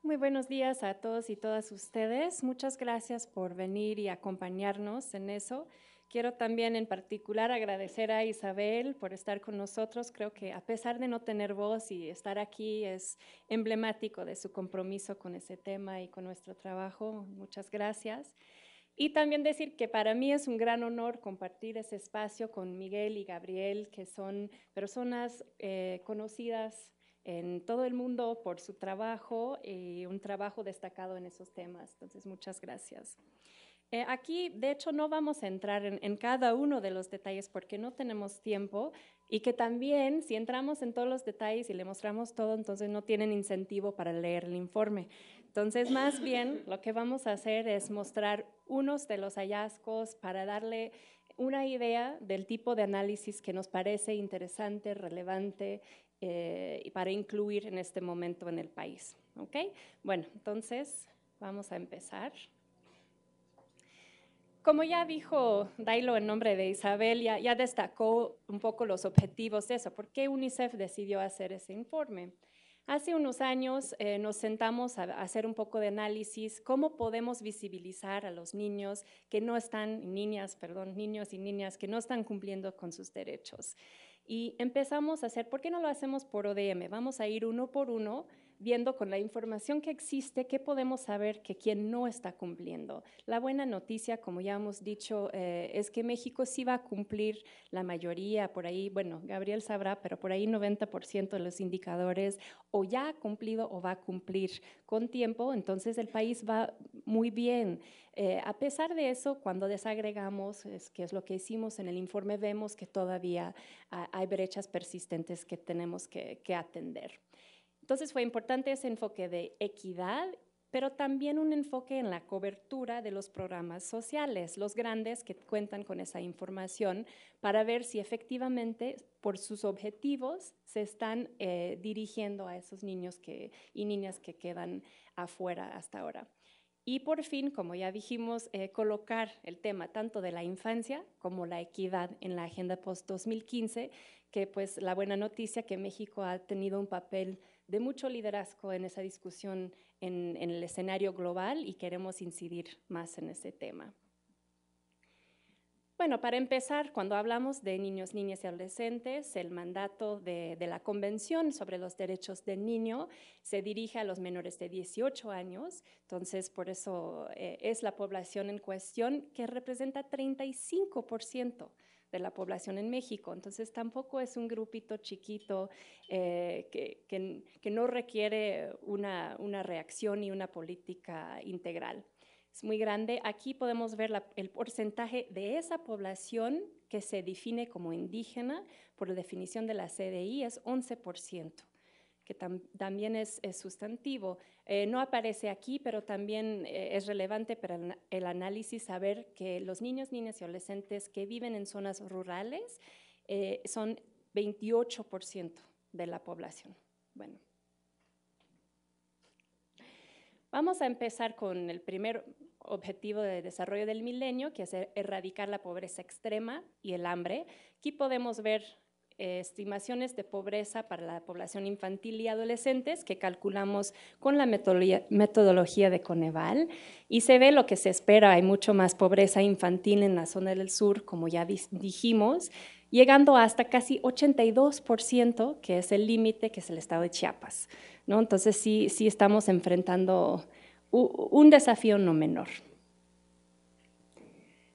Muy buenos días a todos y todas ustedes. Muchas gracias por venir y acompañarnos en eso. Quiero también en particular agradecer a Isabel por estar con nosotros. Creo que a pesar de no tener voz y estar aquí es emblemático de su compromiso con ese tema y con nuestro trabajo. Muchas gracias. Y también decir que para mí es un gran honor compartir ese espacio con Miguel y Gabriel, que son personas conocidas en todo el mundo por su trabajo y un trabajo destacado en esos temas. Entonces, muchas gracias. Aquí, de hecho, no vamos a entrar en cada uno de los detalles porque no tenemos tiempo y que también, si entramos en todos los detalles y le mostramos todo, entonces no tienen incentivo para leer el informe. Entonces, más bien, lo que vamos a hacer es mostrar unos de los hallazgos para darle una idea del tipo de análisis que nos parece interesante, relevante y para incluir en este momento en el país. ¿Ok? Bueno, entonces vamos a empezar. Como ya dijo Dailo en nombre de Isabel, ya destacó un poco los objetivos de eso. ¿Por qué UNICEF decidió hacer ese informe? Hace unos años nos sentamos a hacer un poco de análisis, cómo podemos visibilizar a los niños que no están, niñas, perdón, niños y niñas que no están cumpliendo con sus derechos. Y empezamos a hacer, ¿por qué no lo hacemos por ODM? Vamos a ir uno por uno viendo con la información que existe qué podemos saber que quien no está cumpliendo. La buena noticia, como ya hemos dicho, es que México sí va a cumplir la mayoría, por ahí, bueno, Gabriel sabrá, pero por ahí 90% de los indicadores o ya ha cumplido o va a cumplir con tiempo, entonces el país va muy bien. A pesar de eso, cuando desagregamos, que es lo que hicimos en el informe, vemos que todavía hay brechas persistentes que tenemos que atender. Entonces fue importante ese enfoque de equidad, pero también un enfoque en la cobertura de los programas sociales, los grandes que cuentan con esa información, para ver si efectivamente por sus objetivos se están dirigiendo a esos niños y niñas que quedan afuera hasta ahora. Y por fin, como ya dijimos, colocar el tema tanto de la infancia como la equidad en la agenda post-2015, que pues la buena noticia que México ha tenido un papel de mucho liderazgo en esa discusión en el escenario global y queremos incidir más en ese tema. Bueno, para empezar, cuando hablamos de niños, niñas y adolescentes, el mandato de la Convención sobre los Derechos del Niño se dirige a los menores de 18 años, entonces por eso es la población en cuestión que representa 35% de la población en México, entonces tampoco es un grupito chiquito que no requiere una reacción y una política integral. Es muy grande. Aquí podemos ver el porcentaje de esa población que se define como indígena, por la definición de la CDI, es 11%, que también es sustantivo. No aparece aquí, pero también es relevante para el análisis saber que los niños, niñas y adolescentes que viven en zonas rurales son 28% de la población. Bueno. Vamos a empezar con el primer objetivo de desarrollo del milenio, que es erradicar la pobreza extrema y el hambre. Aquí podemos ver estimaciones de pobreza para la población infantil y adolescentes que calculamos con la metodología de Coneval y se ve lo que se espera. Hay mucho más pobreza infantil en la zona del sur, como ya dijimos, llegando hasta casi 82%, que es el límite, que es el estado de Chiapas, ¿no? Entonces sí estamos enfrentando un desafío no menor.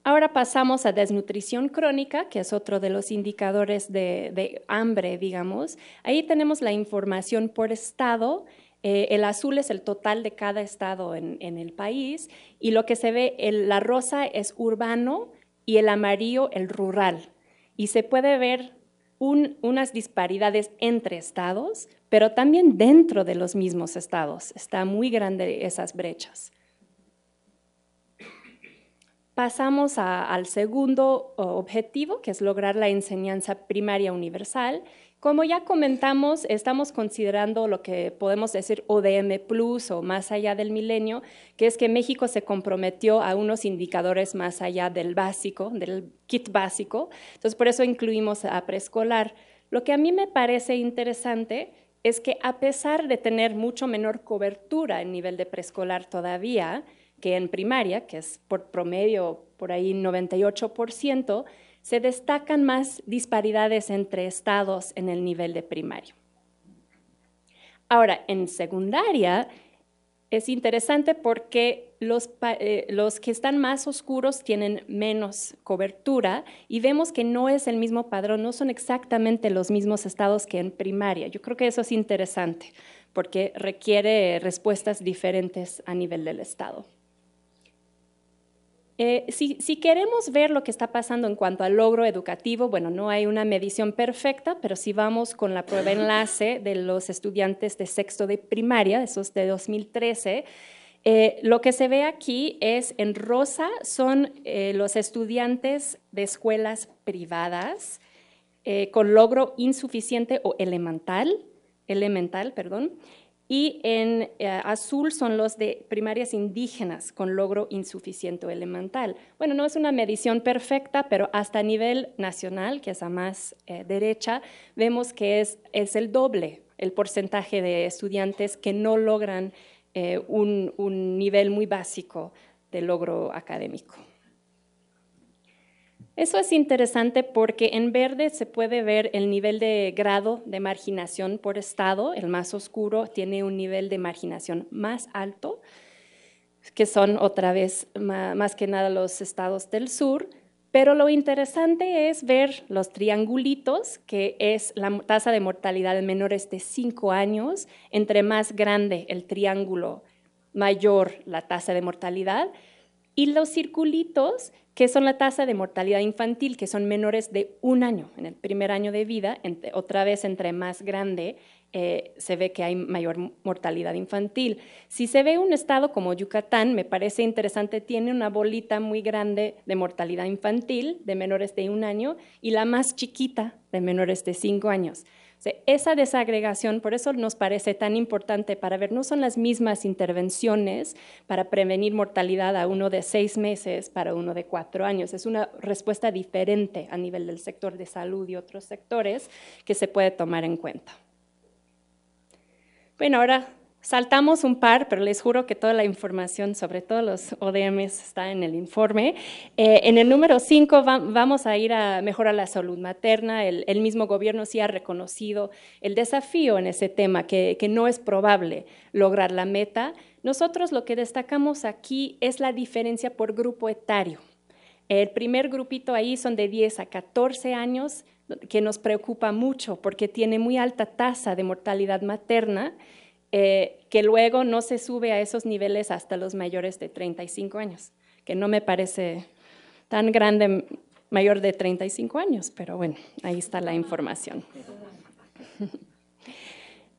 Ahora pasamos a desnutrición crónica, que es otro de los indicadores de hambre, digamos. Ahí tenemos la información por estado. El azul es el total de cada estado en el país y lo que se ve, la rosa es urbano y el amarillo el rural. Y se puede ver unas disparidades entre estados, pero también dentro de los mismos estados. Está muy grande esas brechas. Pasamos al segundo objetivo, que es lograr la enseñanza primaria universal. Como ya comentamos, estamos considerando lo que podemos decir ODM Plus o más allá del milenio, que es que México se comprometió a unos indicadores más allá del básico, del kit básico. Entonces, por eso incluimos a preescolar. Lo que a mí me parece interesante es que a pesar de tener mucho menor cobertura en nivel de preescolar todavía que en primaria, que es por promedio por ahí 98%, se destacan más disparidades entre estados en el nivel de primario. Ahora, en secundaria es interesante porque los que están más oscuros tienen menos cobertura y vemos que no es el mismo padrón, no son exactamente los mismos estados que en primaria. Yo creo que eso es interesante porque requiere respuestas diferentes a nivel del estado. Si queremos ver lo que está pasando en cuanto al logro educativo, bueno, no hay una medición perfecta, pero si vamos con la prueba enlace de los estudiantes de sexto de primaria, esos de 2013, lo que se ve aquí es en rosa son los estudiantes de escuelas privadas con logro insuficiente o elemental, y en azul son los de primarias indígenas con logro insuficiente o elemental. Bueno, no es una medición perfecta, pero hasta a nivel nacional, que es a más derecha, vemos que es el doble el porcentaje de estudiantes que no logran un nivel muy básico de logro académico. Eso es interesante porque en verde se puede ver el nivel de grado de marginación por estado. El más oscuro tiene un nivel de marginación más alto, que son otra vez más que nada los estados del sur. Pero lo interesante es ver los triangulitos, que es la tasa de mortalidad en menores de 5 años. Entre más grande el triángulo, mayor la tasa de mortalidad. Y los circulitos, que son la tasa de mortalidad infantil, que son menores de 1 año, en el primer año de vida, otra vez entre más grande, se ve que hay mayor mortalidad infantil. Si se ve un estado como Yucatán, me parece interesante, tiene una bolita muy grande de mortalidad infantil de menores de 1 año y la más chiquita de menores de 5 años. O sea, esa desagregación, por eso nos parece tan importante para ver, no son las mismas intervenciones para prevenir mortalidad a uno de 6 meses para uno de 4 años. Es una respuesta diferente a nivel del sector de salud y otros sectores que se puede tomar en cuenta. Bueno, ahora saltamos un par, pero les juro que toda la información sobre todos los ODMs está en el informe. En el número 5 vamos a ir a mejorar la salud materna. El mismo gobierno sí ha reconocido el desafío en ese tema, que no es probable lograr la meta. Nosotros lo que destacamos aquí es la diferencia por grupo etario. El primer grupito ahí son de 10 a 14 años, que nos preocupa mucho porque tiene muy alta tasa de mortalidad materna, que luego no se sube a esos niveles hasta los mayores de 35 años, que no me parece tan grande, mayor de 35 años, pero bueno, ahí está la información.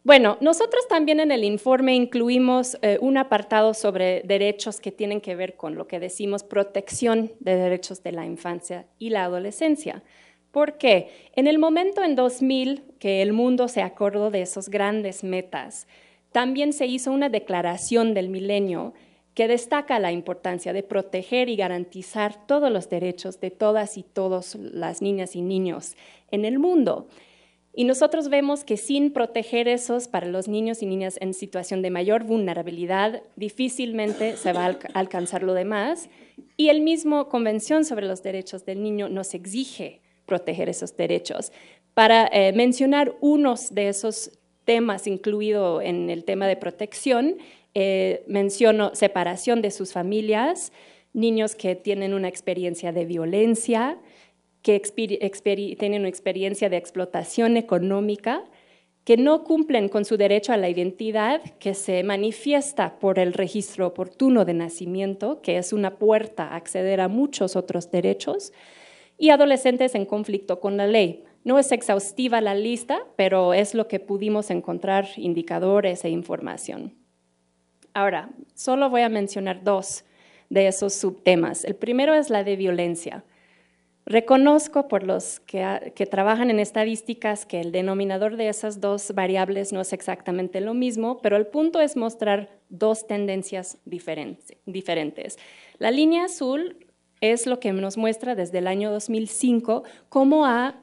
Bueno, nosotros también en el informe incluimos un apartado sobre derechos que tienen que ver con lo que decimos protección de derechos de la infancia y la adolescencia. ¿Por qué? En el momento en 2000 que el mundo se acordó de esos grandes metas, también se hizo una declaración del milenio que destaca la importancia de proteger y garantizar todos los derechos de todas y todos las niñas y niños en el mundo. Y nosotros vemos que sin proteger esos para los niños y niñas en situación de mayor vulnerabilidad, difícilmente se va a alcanzar lo demás. Y el mismo Convención sobre los Derechos del Niño nos exige proteger esos derechos. Para mencionar unos de esos temas incluido en el tema de protección, menciono separación de sus familias, niños que tienen una experiencia de violencia, que tienen una experiencia de explotación económica, que no cumplen con su derecho a la identidad, que se manifiesta por el registro oportuno de nacimiento, que es una puerta a acceder a muchos otros derechos, y adolescentes en conflicto con la ley. No es exhaustiva la lista, pero es lo que pudimos encontrar, indicadores e información. Ahora, solo voy a mencionar 2 de esos subtemas. El primero es la de violencia. Reconozco por los que trabajan en estadísticas que el denominador de esas 2 variables no es exactamente lo mismo, pero el punto es mostrar 2 tendencias diferentes. La línea azul es lo que nos muestra desde el año 2005 cómo ha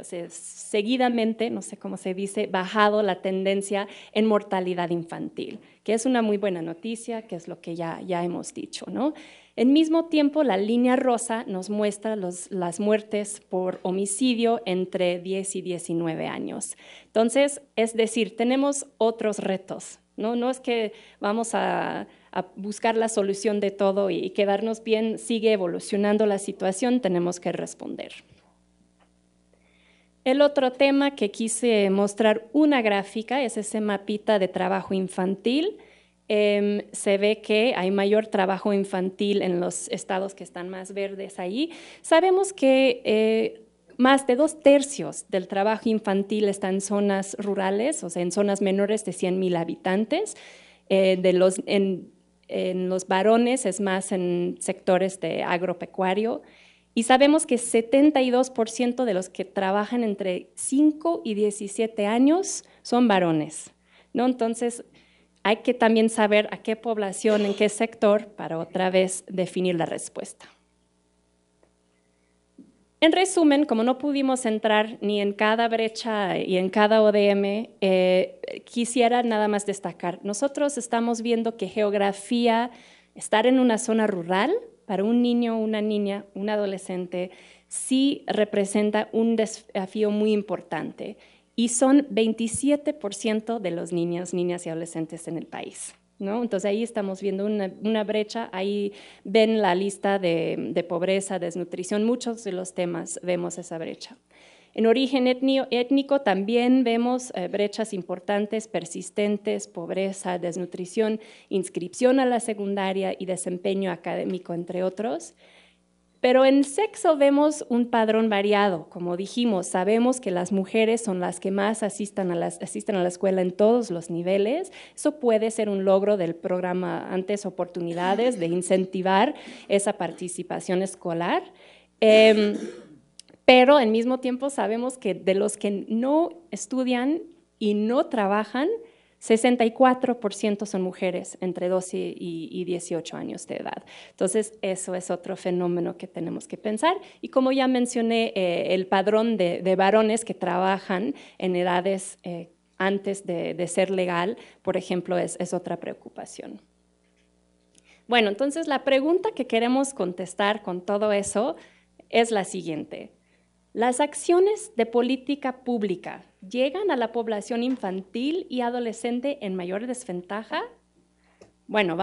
seguidamente, no sé cómo se dice, bajado la tendencia en mortalidad infantil, que es una muy buena noticia, que es lo que ya hemos dicho, ¿no? Al mismo tiempo, la línea rosa nos muestra las muertes por homicidio entre 10 y 19 años. Entonces, es decir, tenemos otros retos, ¿no? No es que vamos a buscar la solución de todo y quedarnos bien, sigue evolucionando la situación, tenemos que responder. El otro tema que quise mostrar una gráfica es ese mapita de trabajo infantil. Se ve que hay mayor trabajo infantil en los estados que están más verdes ahí. Sabemos que más de 2/3 del trabajo infantil está en zonas rurales, o sea, en zonas menores de 100,000 habitantes. En los varones es más en sectores de agropecuario. Y sabemos que 72% de los que trabajan entre 5 y 17 años son varones, ¿no? Entonces, hay que también saber a qué población, en qué sector, para otra vez definir la respuesta. En resumen, como no pudimos entrar ni en cada brecha y en cada ODM, quisiera nada más destacar. Nosotros estamos viendo que geografía, estar en una zona rural, para un niño, una niña, un adolescente, sí representa un desafío muy importante. Y son 27% de los niños, niñas y adolescentes en el país, ¿no? Entonces ahí estamos viendo una brecha, ahí ven la lista de pobreza, desnutrición, muchos de los temas vemos esa brecha. En origen étnico también vemos brechas importantes, persistentes, pobreza, desnutrición, inscripción a la secundaria y desempeño académico, entre otros. Pero en sexo vemos un padrón variado. Como dijimos, sabemos que las mujeres son las que más asisten a la escuela en todos los niveles. Eso puede ser un logro del programa Antes Oportunidades, de incentivar esa participación escolar. Pero al mismo tiempo sabemos que de los que no estudian y no trabajan, 64% son mujeres entre 12 y 18 años de edad. Entonces, eso es otro fenómeno que tenemos que pensar. Y como ya mencioné, el padrón de varones que trabajan en edades antes de ser legal, por ejemplo, es otra preocupación. Bueno, entonces la pregunta que queremos contestar con todo eso es la siguiente. ¿Las acciones de política pública llegan a la población infantil y adolescente en mayor desventaja? Bueno,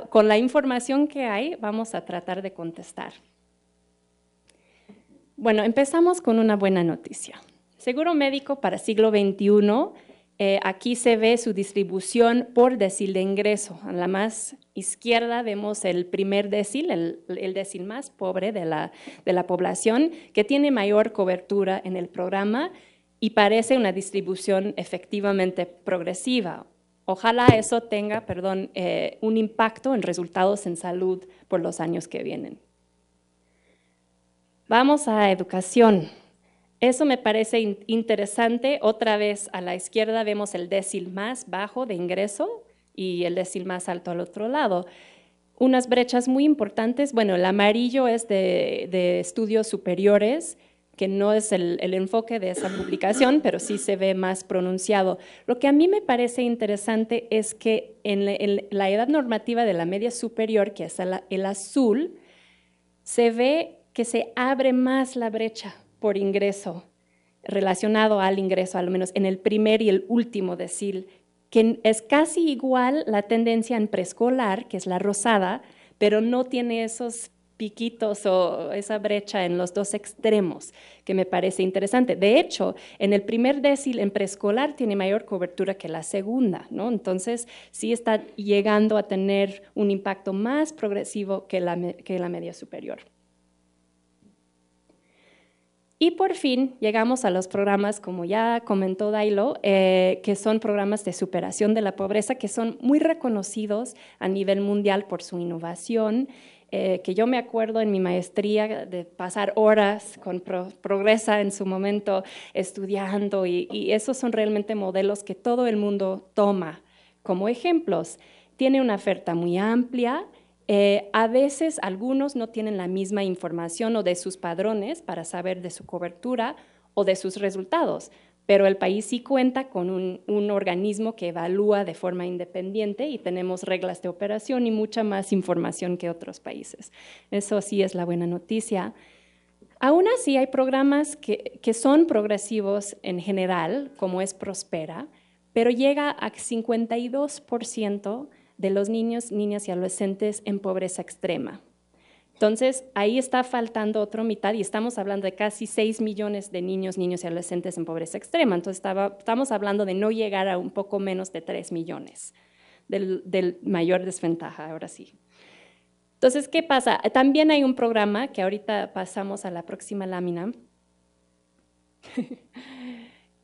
con la información que hay, vamos a tratar de contestar. Bueno, empezamos con una buena noticia. Seguro médico para siglo XXI, aquí se ve su distribución por decil de ingreso. A la más izquierda vemos el primer decil, el decil más pobre de la población, que tiene mayor cobertura en el programa y parece una distribución efectivamente progresiva. Ojalá eso tenga, un impacto en resultados en salud por los años que vienen. Vamos a educación. Eso me parece interesante. Otra vez a la izquierda vemos el decil más bajo de ingreso y el decil más alto al otro lado. Unas brechas muy importantes. Bueno, el amarillo es de estudios superiores, que no es el enfoque de esa publicación, pero sí se ve más pronunciado. Lo que a mí me parece interesante es que en la edad normativa de la media superior, que es el azul, se ve que se abre más la brecha por ingreso, relacionado al ingreso, al menos en el primer y el último decil, que es casi igual la tendencia en preescolar, que es la rosada, pero no tiene esos piquitos o esa brecha en los dos extremos, que me parece interesante. De hecho, en el primer decil en preescolar tiene mayor cobertura que la segunda, ¿no? Entonces, sí está llegando a tener un impacto más progresivo que la media superior. Y por fin llegamos a los programas, como ya comentó Dailo, que son programas de superación de la pobreza, que son muy reconocidos a nivel mundial por su innovación, que yo me acuerdo en mi maestría de pasar horas con Progresa en su momento estudiando, y esos son realmente modelos que todo el mundo toma como ejemplos. Tiene una oferta muy amplia. A veces algunos no tienen la misma información o de sus padrones para saber de su cobertura, o de sus resultados, pero el país sí cuenta con un organismo que evalúa de forma independiente y tenemos reglas de operación y mucha más información que otros países. Eso sí es la buena noticia. Aún así, hay programas que son progresivos en general, como es Prospera, pero llega a 52% de los niños, niñas y adolescentes en pobreza extrema. Entonces, ahí está faltando otra mitad y estamos hablando de casi 6 millones de niños, niños y adolescentes en pobreza extrema. Entonces, estamos hablando de no llegar a un poco menos de 3 millones, del mayor desventaja, ahora sí. Entonces, ¿qué pasa? También hay un programa que ahorita pasamos a la próxima lámina,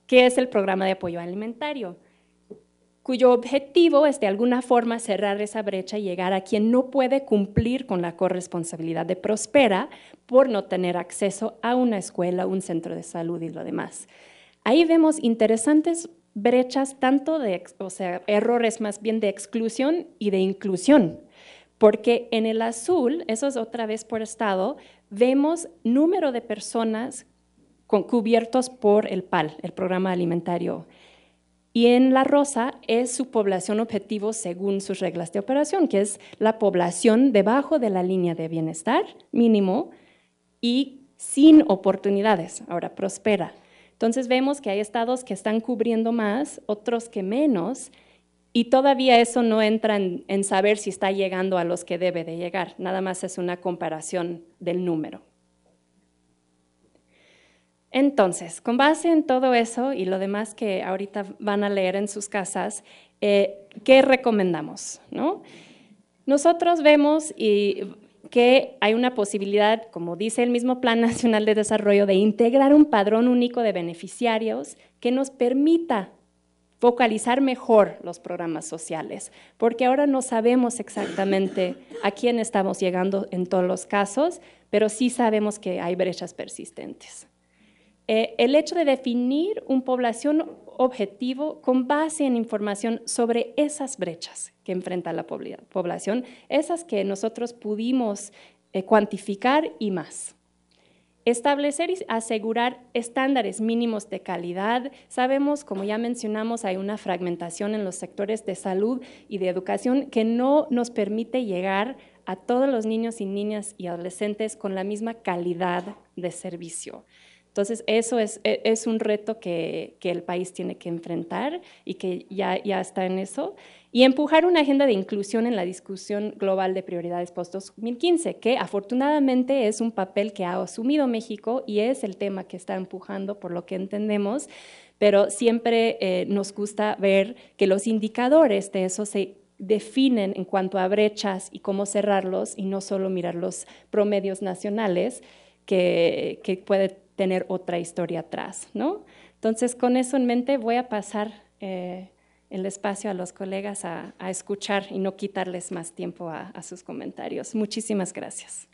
que es el programa de apoyo alimentario, cuyo objetivo es de alguna forma cerrar esa brecha y llegar a quien no puede cumplir con la corresponsabilidad de Prospera por no tener acceso a una escuela, un centro de salud y lo demás. Ahí vemos interesantes brechas tanto de, errores más bien de exclusión y de inclusión, porque en el azul, eso es otra vez por estado, vemos número de personas cubiertos por el PAL, el Programa Alimentario. Y en la rosa es su población objetivo según sus reglas de operación, que es la población debajo de la línea de bienestar mínimo y sin oportunidades, ahora Prospera. Entonces vemos que hay estados que están cubriendo más, otros que menos, y todavía eso no entra en saber si está llegando a los que debe de llegar, nada más es una comparación del número. Entonces, con base en todo eso y lo demás que ahorita van a leer en sus casas, ¿qué recomendamos? ¿No? Nosotros vemos que hay una posibilidad, como dice el mismo Plan Nacional de Desarrollo, de integrar un padrón único de beneficiarios que nos permita focalizar mejor los programas sociales, porque ahora no sabemos exactamente a quién estamos llegando en todos los casos, pero sí sabemos que hay brechas persistentes. El hecho de definir una población objetivo con base en información sobre esas brechas que enfrenta la población, esas que nosotros pudimos cuantificar y más. Establecer y asegurar estándares mínimos de calidad. Sabemos, como ya mencionamos, hay una fragmentación en los sectores de salud y de educación que no nos permite llegar a todos los niños y niñas y adolescentes con la misma calidad de servicio. Entonces, eso es un reto que el país tiene que enfrentar y que ya está en eso. Y empujar una agenda de inclusión en la discusión global de prioridades post-2015, que afortunadamente es un papel que ha asumido México y es el tema que está empujando por lo que entendemos, pero siempre nos gusta ver que los indicadores de eso se definen en cuanto a brechas y cómo cerrarlos y no solo mirar los promedios nacionales que puede tener otra historia atrás, ¿no? Entonces, con eso en mente voy a pasar el espacio a los colegas a escuchar y no quitarles más tiempo a sus comentarios. Muchísimas gracias.